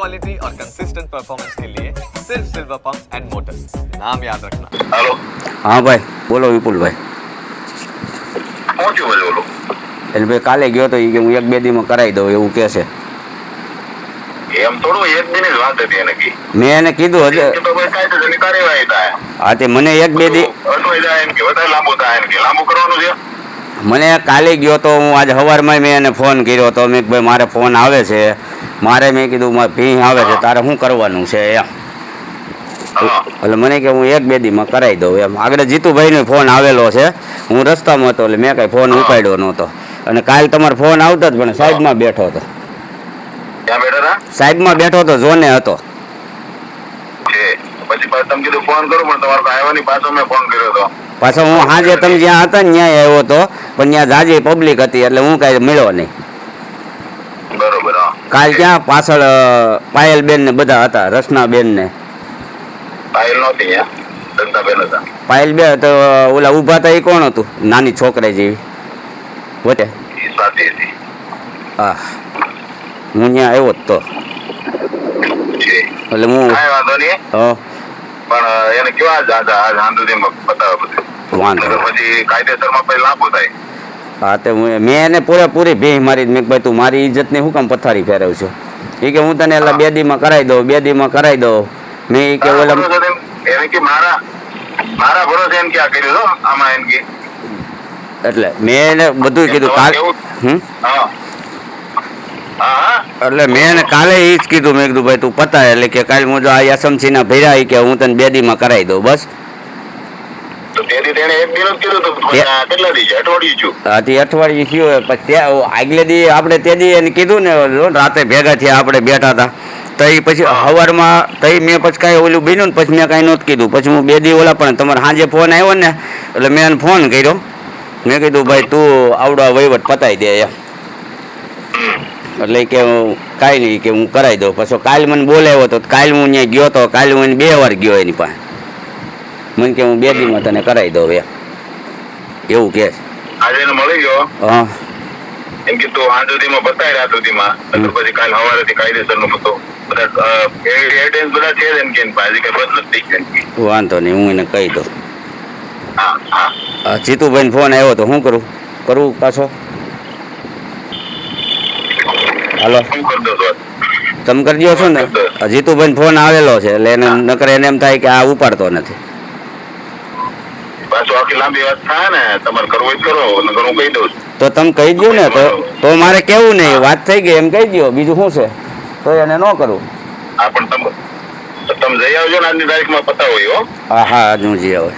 Quality और consistent performance के लिए सिर्फ सिल्वर पंप्स एंड मोटर्स, नाम याद रखना। हेलो હા ભાઈ બોલો વિપુલભાઈ. શું થયું બોલો એટલે ભાઈ કાલે ગયો તો એ કે હું એક બે દીમાં કરાવી દઉં એવું કહે છે. એમ થોડું એક દિન જ વાત હતી એને કી મેં એને કીધું હજે તો ભાઈ કાયદેસરની કાર્યવાહી થાય હા તે મને એક બે દી અટવાઈ જાય એમ કે વધારે લાંબુ થાય એમ કે લાંબુ કરવાનું છે મને કાલે ગયો તો હું આજે સવારમાં મેં એને ફોન કર્યો તો મેં ભાઈ મારે ફોન આવે છે મારે મેં કીધું મારે ભીં આવે છે તારે શું કરવાનું છે એમ હા એટલે મને કે હું એક બે દીમાં કરાવી દઉં એમ આગળ જીતુભાઈનો ફોન આવેલો છે હું રસ્તામાં હતો એટલે મેં કાંઈ ફોન ઉપાડ્યો નહોતો અને કાલ તમારો ફોન આવતો જ પણ સાઈડમાં બેઠો હતો ક્યાં બેઠા હતા સાઈડમાં બેઠો હતો ઝોને હતો છે પછી તમે કીધું ફોન કરું પણ તમારે આવ્યાની પાછો મેં ફોન કર્યો હતો પાછો હું સાંજે તમે જ્યાં હતા ને ત્યાં આવ્યો હતો પણ ત્યાં જાજી પબ્લિક હતી એટલે હું કાંઈ મળ્યો નહીં બરોબર હા કાલ ક્યાં પાછળ પાયલબેન ને બધા હતા રસનાબેન ને પાયલ નહોતી ત્યાં દત્તાબેન હતા પાયલબેન તો ઓલા ઊભા હતા એ કોણ હતું નાની છોકરા જેવી વટે એ સ્વાતિ હતી હા હું ત્યાં આવ્યો જ તો છે એટલે હું કાંઈ વાંધો નહીં હા પણ એને કેવા આજ આંદોલનમાં બતાવે બધું વાંધો નકર પછી કાયદેસરમાં પછી લાંબુ થાય હા તે મેં એને પૂરેપૂરી ભીહ મારી મેં ભાઈ તું મારી ઇજ્જતની શું કામ પથારી ફેરવ છું એ કે હું તને એટલે બે દીમાં કરાવી દઉં બે દીમાં કરાવી દઉં મેં એ કે ઓલા એને કે મારા ભરોસે એમ ક્યાં કર્યું છો આમાં એમ કે એટલે મેં એને બધું કીધું કાલ હા હા એટલે મેં એને કાલે એ જ કીધું મેં કીધું ભાઈ તું પતાય એટલે કે કાલે હું જો આ યશમસિંહના ભર્યા એ કે હું તને બે દીમાં કરાવી દઉં બસ તો તેથી તેને એક દિન જ કીધું તો કેટલા દી છે અઠવાડિયું છું આથી અઠવાડિયું થયું પછી ત્યાં આગલે દી આપણે તે દી એને કીધું ને રાતે ભેગા થયા આપણે બેઠા હતા તો એ પછી સવારમાં તો મેં પછી કાંઈ ઓલું બન્યું ને પછી મેં કાંઈ નહોતું કીધું પછી હું બે દી ઓલા પણ તમારે સાંજે ફોન આવ્યો ને એટલે મેં એને ફોન કર્યો મેં કીધું ભાઈ તું આવડા વહીવટ પતાવી દે એમ એટલે કે કાંઈ નહીં કે હું કરાવી દઉં પછી કાલ મને બોલાવ્યો હતો કાલ હું ત્યાં ગયો તો કાલે હું એને 2 વાર ગયો એની પાસે મને કે હું બે દીમાં તને કરાવી દઉં એમ એવું કે આજે એને મળી ગયો હા એમ કીધું આજ સુધીમાં બતાવી રાત સુધીમાં પછી કાલ સવારેથી કાયદેસરનું બધું બધા એવિડન્સ બધા છે એમ કે પાછી કઈ બદલ જ થઈ ગઈ વાંધો નહીં હું એને કહી દઉં હા હા જીતુભાઈને ફોન આવ્યો તો શું કરવું પાછો હાલો શું કરી દો છો તમે કરી દો છો ને જીતુભાઈને ફોન આવેલો છે એટલે એને નકર એને એમ થાય કે આ ઉપાડતો નથી પાછું આખી લાંબી વાત થાય ને તમારે કરવું જ કરો નકર હું કહી દઉં છું તો તમે કહી દો ને તો મારે કેવું નહીં વાત થઈ ગઈ એમ કહી દો બીજું શું છે તો એને ન કરું હા પણ તમે જઈ આવજો ને આજની તારીખમાં પતાવો હો હા હા હું જઈ આવે